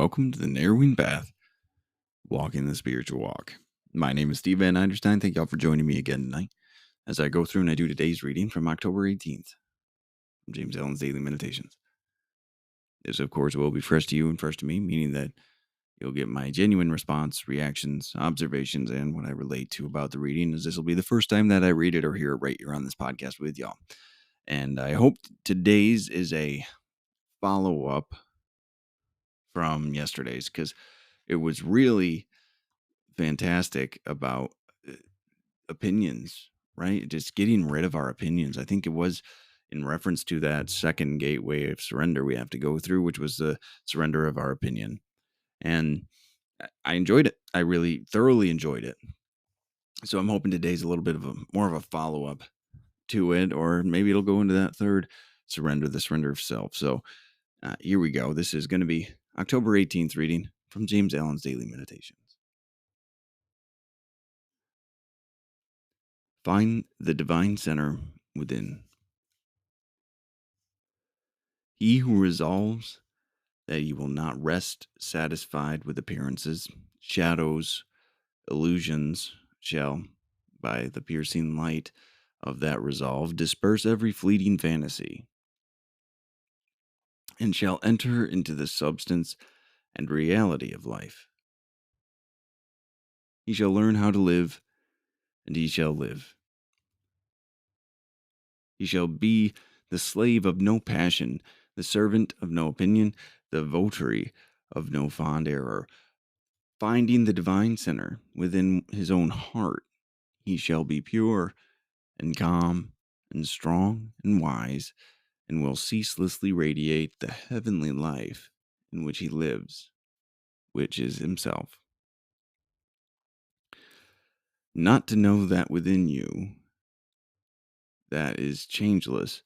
welcome to the Narrowing Path, Walking the Spiritual Walk. My name is Steve Van Eiderstein. Thank y'all for joining me again tonight as I go through and I do today's reading from October 18th from James Allen's Daily Meditations. This, of course, will be fresh to you and fresh to me, meaning that you'll get my genuine response, reactions, observations, and what I relate to about the reading, as this will be the first time that I read it or hear it right here on this podcast with y'all. And I hope today's is a follow-up from yesterday's, because it was really fantastic about opinions, right? Just getting rid of our opinions. I think it was in reference to that second gateway of surrender we have to go through, which was the surrender of our opinion. And I enjoyed it. I really thoroughly enjoyed it. So I'm hoping today's a little bit of more of a follow-up to it, or maybe it'll go into that third surrender, the surrender of self. So here we go. This is going to be October 18th reading from James Allen's Daily Meditations. Find the divine center within. He who resolves that he will not rest satisfied with appearances, shadows, illusions, shall, by the piercing light of that resolve, disperse every fleeting fantasy, and shall enter into the substance and reality of life. He shall learn how to live, and he shall live. He shall be the slave of no passion, the servant of no opinion, the votary of no fond error. Finding the divine center within his own heart, he shall be pure and calm and strong and wise, and will ceaselessly radiate the heavenly life in which he lives, which is himself. Not to know that within you, that is changeless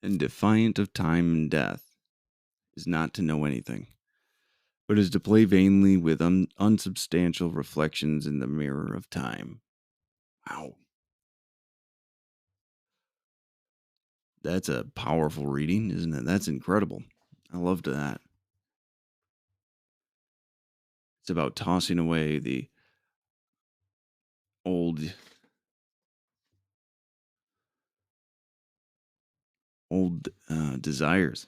and defiant of time and death, is not to know anything, but is to play vainly with unsubstantial reflections in the mirror of time. Wow. That's a powerful reading, isn't it? That's incredible. I loved that. It's about tossing away the old desires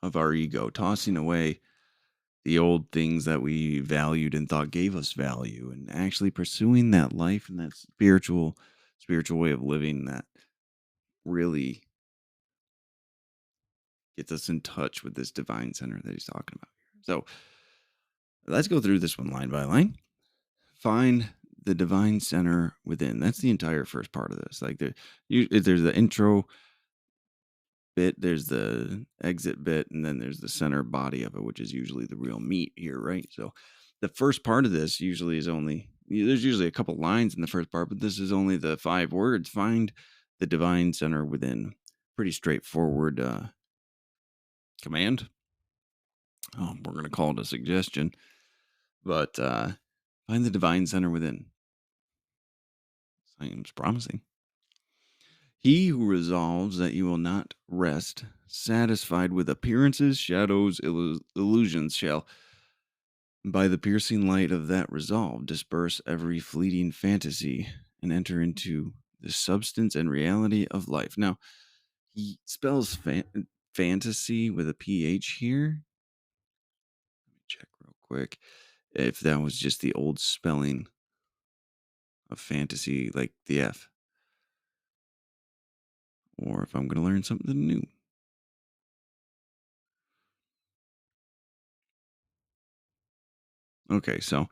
of our ego, tossing away the old things that we valued and thought gave us value, and actually pursuing that life and that spiritual way of living that really gets us in touch with this divine center that he's talking about here. So let's go through this one line by line. Find the divine center within. That's the entire first part of this. Like there's the intro bit, there's the exit bit, and then there's the center body of it, which is usually the real meat here, right? So the first part of this usually is there's usually a couple lines in the first part, but this is only the 5 words. Find the divine center within. Pretty straightforward command. We're going to call it a suggestion, but find the divine center within. Seems promising. He who resolves that you will not rest satisfied with appearances, shadows, illusions shall, by the piercing light of that resolve, disperse every fleeting fantasy and enter into the substance and reality of life. Now, he spells fantasy with a PH here. Let me check real quick if that was just the old spelling of fantasy, like the F, or if I'm going to learn something new. Okay, so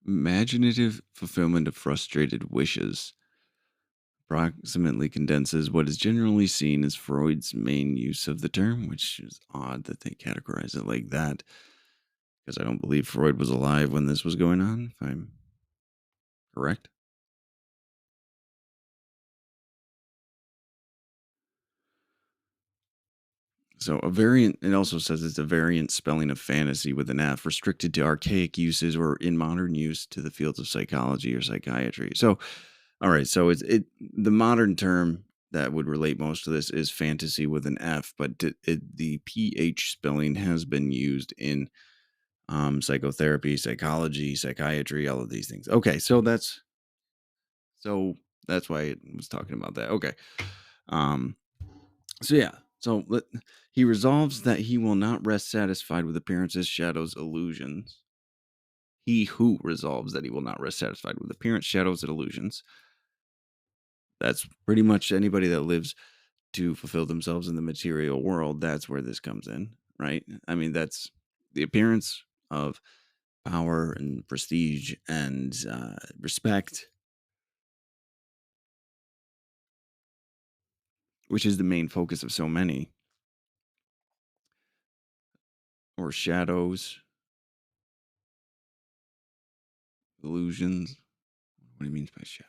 imaginative fulfillment of frustrated wishes approximately condenses what is generally seen as Freud's main use of the term, which is odd that they categorize it like that, because I don't believe Freud was alive when this was going on, if I'm correct. So a variant, it also says it's a variant spelling of fantasy with an F, restricted to archaic uses or in modern use to the fields of psychology or psychiatry. So, all right, so the modern term that would relate most to this is fantasy with an F, but the PH spelling has been used in psychotherapy, psychology, psychiatry, all of these things. Okay, so that's why it was talking about that. Okay. Um, so yeah, so he resolves that he will not rest satisfied with appearances, shadows, illusions. He who resolves that he will not rest satisfied with appearance, shadows, and illusions. That's pretty much anybody that lives to fulfill themselves in the material world. That's where this comes in, right? I mean, that's the appearance of power and prestige and respect, which is the main focus of so many, or shadows, illusions. What do you mean by shadows?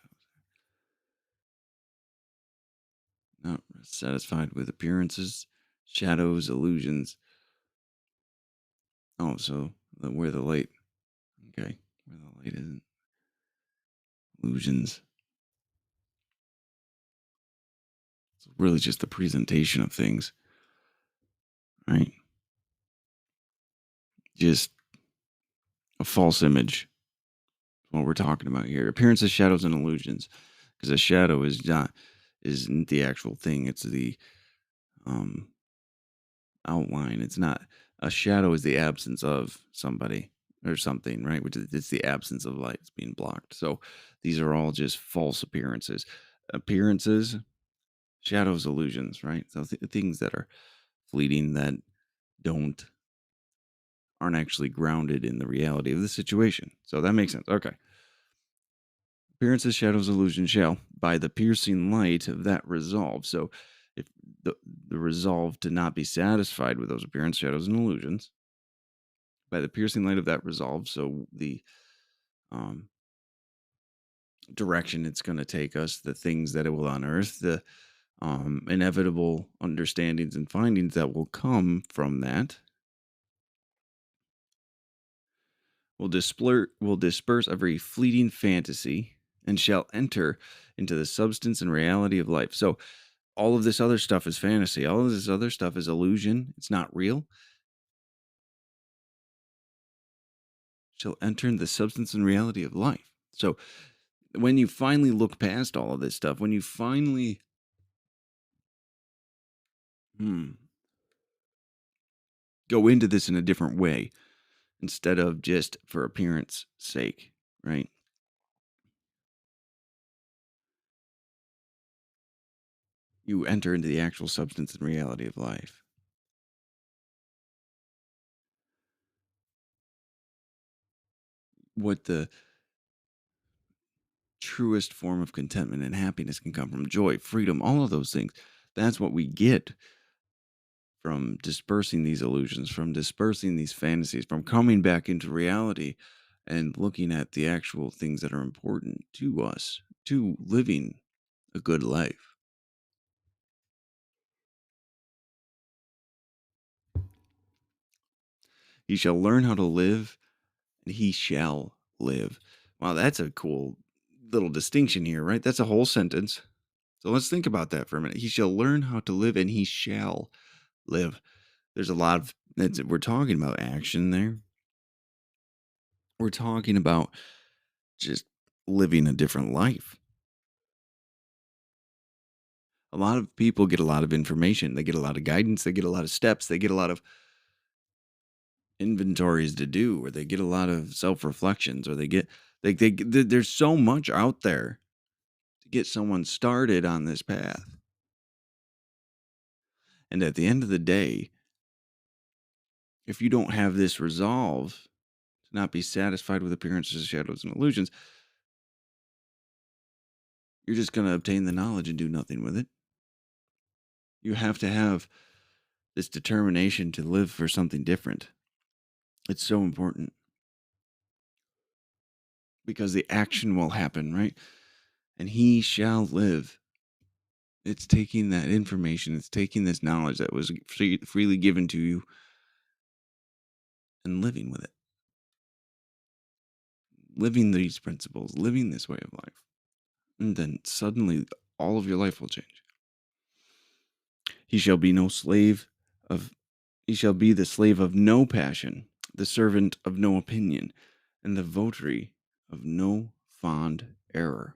Not satisfied with appearances, shadows, illusions. Oh, so where the light. Okay, where the light isn't. Illusions. It's really just the presentation of things, right? Just a false image. What we're talking about here. Appearances, shadows, and illusions. Because a shadow isn't the actual thing. It's the um outline. It's not a shadow is the absence of somebody or something, right? Which is it's the absence of light. It's being blocked. So these are all just false appearances. Appearances, shadows, illusions, right? So things that are fleeting that don't aren't actually grounded in the reality of the situation. So that makes sense. Okay. Appearances, shadows, illusions shall, by the piercing light of that resolve. So if the resolve to not be satisfied with those appearances, shadows, and illusions, by the piercing light of that resolve. So the um, direction it's going to take us, the things that it will unearth, the inevitable understandings and findings that will come from that will disperse every fleeting fantasy and shall enter into the substance and reality of life. So all of this other stuff is fantasy. All of this other stuff is illusion. It's not real. Shall enter into the substance and reality of life. So when you finally look past all of this stuff, when you finally go into this in a different way instead of just for appearance sake, right? You enter into the actual substance and reality of life. What the truest form of contentment and happiness can come from joy, freedom, all of those things. That's what we get from dispersing these illusions, from dispersing these fantasies, from coming back into reality and looking at the actual things that are important to us, to living a good life. He shall learn how to live, and he shall live. Wow, that's a cool little distinction here, right? That's a whole sentence. So let's think about that for a minute. He shall learn how to live, and he shall live. There's a lot of we're talking about action there. We're talking about just living a different life. A lot of people get a lot of information. They get a lot of guidance. They get a lot of steps. They get a lot of inventories to do, or they get a lot of self reflections, or there's so much out there to get someone started on this path. And at the end of the day, if you don't have this resolve to not be satisfied with appearances, shadows, and illusions, you're just going to obtain the knowledge and do nothing with it. You have to have this determination to live for something different. It's so important because the action will happen, right? And he shall live. It's taking that information, it's taking this knowledge that was freely given to you and living with it, living these principles, living this way of life. And then suddenly all of your life will change. He shall be no slave of, he shall be the slave of no passion, the servant of no opinion, and the votary of no fond error.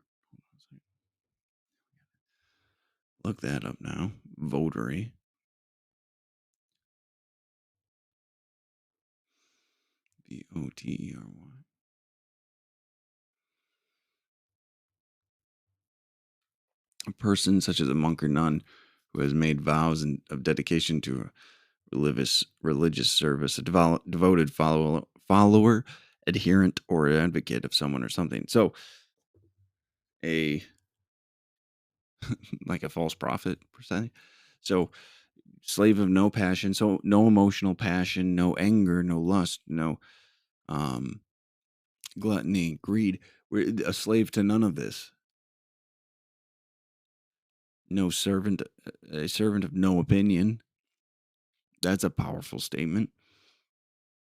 Look that up now. Votary. Votery. A person such as a monk or nun who has made vows of dedication to a religious service, a devoted follower, adherent, or advocate of someone or something. So, a like a false prophet per se. So, slave of no passion. So, no emotional passion, no anger, no lust, no um, gluttony, greed. We're a slave to none of this. No servant, a servant of no opinion. That's a powerful statement.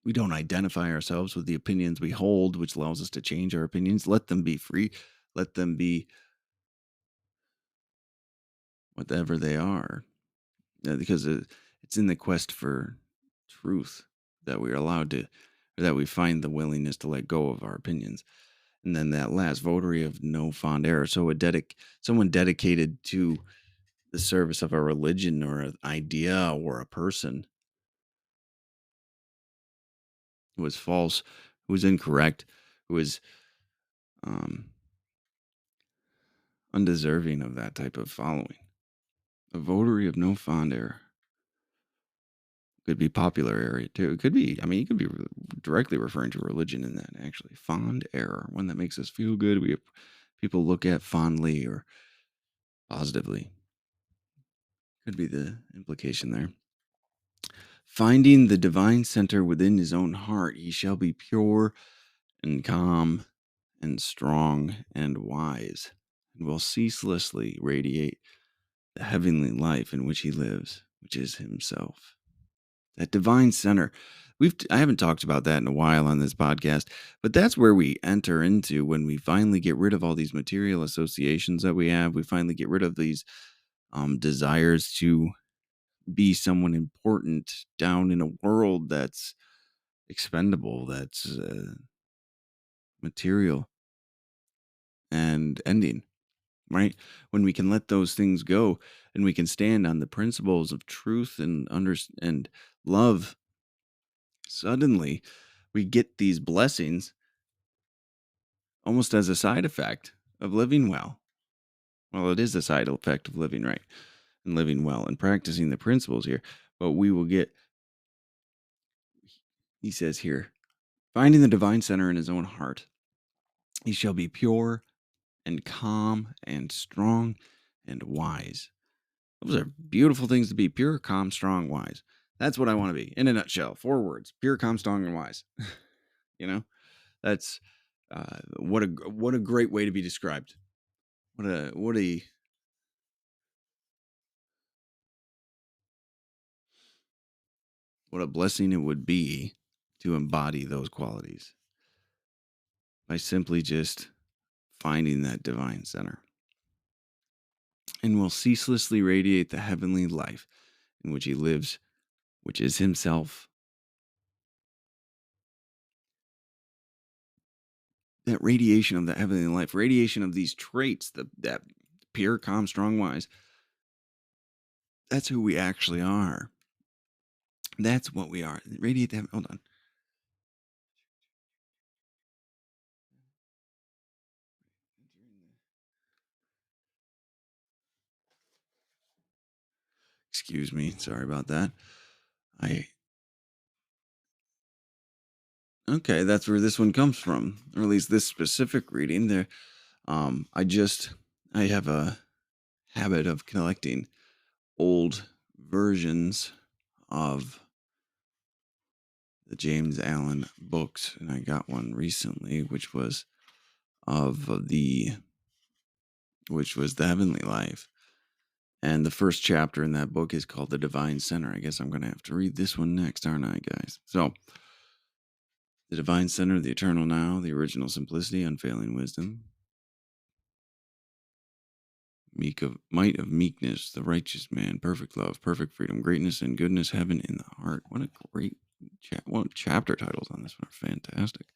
We don't identify ourselves with the opinions we hold, which allows us to change our opinions. Let them be free. Let them be whatever they are. Because it's in the quest for truth that we're allowed to, or that we find the willingness to let go of our opinions. And then that last, votary of no fond error. So someone dedicated to the service of a religion or an idea or a person who was false, who was incorrect, who was undeserving of that type of following. A votary of no fond error. Could be popular area too. It could be, I mean, you could be directly referring to religion in that, actually. Fond error, one that makes us feel good. We have people look at fondly or positively. Could be the implication there. Finding the divine center within his own heart, he shall be pure and calm and strong and wise, and will ceaselessly radiate the heavenly life in which he lives, which is himself. That divine center. I haven't talked about that in a while on this podcast, but that's where we enter into when we finally get rid of all these material associations that we have. We finally get rid of these desires to be someone important down in a world that's expendable, that's material and ending, right? When we can let those things go and we can stand on the principles of truth and and love, suddenly we get these blessings almost as a side effect of living well. Well, it is a side effect of living right and living well and practicing the principles here. But we will get, he says here, finding the divine center in his own heart, he shall be pure and calm and strong and wise. Those are beautiful things to be: pure, calm, strong, wise. That's what I want to be in a nutshell. 4 words: pure, calm, strong, and wise. You know, that's what a great way to be described. What a blessing it would be to embody those qualities by simply just finding that divine center. And will ceaselessly radiate the heavenly life in which he lives, which is himself. That radiation of that heavenly life, radiation of these traits, that pure, calm, strong, wise, that's who we actually are. That's what we are. Radiate that. Hold on. Excuse me. Sorry about that. Okay, that's where this one comes from, or at least this specific reading. There, I have a habit of collecting old versions of the James Allen books, and I got one recently, which was of the Heavenly Life, And the first chapter in that book is called The Divine Center. I guess I'm going to have to read this one next, aren't I, guys? So, the Divine Center, the Eternal Now, the Original Simplicity, Unfailing Wisdom, Meek of Might of Meekness, the Righteous Man, Perfect Love, Perfect Freedom, Greatness and Goodness, Heaven in the Heart. What a great chapter titles on this one are fantastic.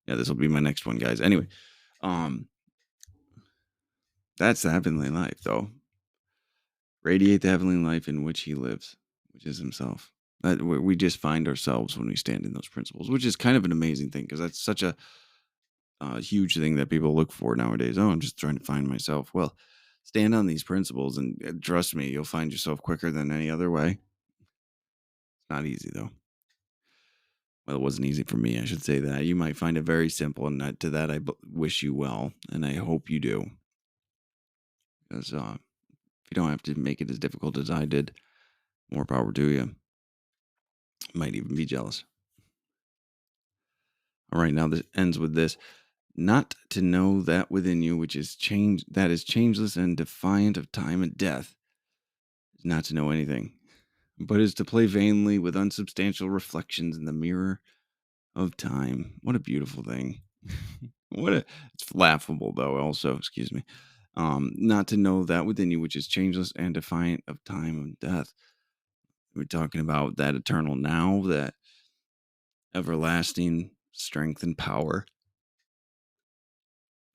Yeah, this will be my next one, guys. Anyway, um, that's the heavenly life, though. Radiate the heavenly life in which he lives, which is himself. That we just find ourselves when we stand in those principles, which is kind of an amazing thing because that's such a huge thing that people look for nowadays. Oh, I'm just trying to find myself. Well, stand on these principles and trust me, you'll find yourself quicker than any other way. It's not easy though. Well, it wasn't easy for me. I should say that. You might find it very simple, and to that I wish you well, and I hope you do. Because if you don't have to make it as difficult as I did, more power to you. Might even be jealous. All right, now this ends with this. Not to know that within you which is that is changeless and defiant of time and death, is not to know anything, but is to play vainly with unsubstantial reflections in the mirror of time. What a beautiful thing. It's laughable though, also, excuse me. Not to know that within you which is changeless and defiant of time and death. We're talking about that eternal now, that everlasting strength and power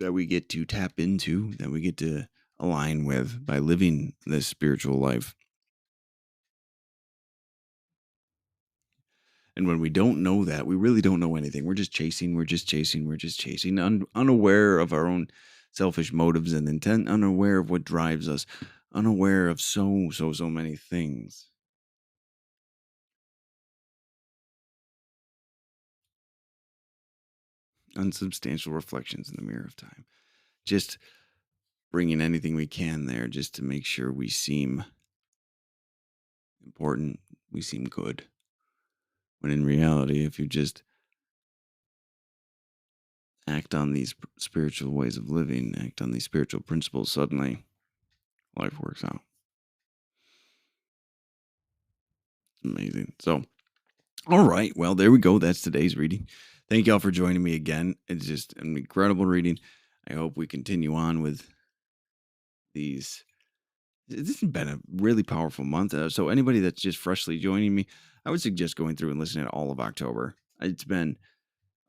that we get to tap into, that we get to align with by living this spiritual life. And when we don't know that, we really don't know anything. We're just chasing, unaware of our own selfish motives and intent, unaware of what drives us, unaware of so many things. Unsubstantial reflections in the mirror of time. Just bringing anything we can there just to make sure we seem important, we seem good. When in reality, if you just act on these spiritual ways of living, act on these spiritual principles, suddenly life works out. It's amazing. So, all right. Well, there we go. That's today's reading. Thank y'all for joining me again. It's just an incredible reading. I hope we continue on with these. This has been a really powerful month. So, anybody that's just freshly joining me, I would suggest going through and listening to all of October. It's been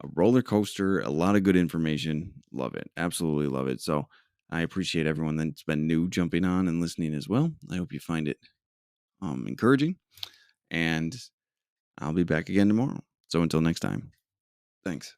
a roller coaster, a lot of good information. Love it. Absolutely love it. So, I appreciate everyone that's been new jumping on and listening as well. I hope you find it encouraging. And I'll be back again tomorrow. So, until next time, thanks.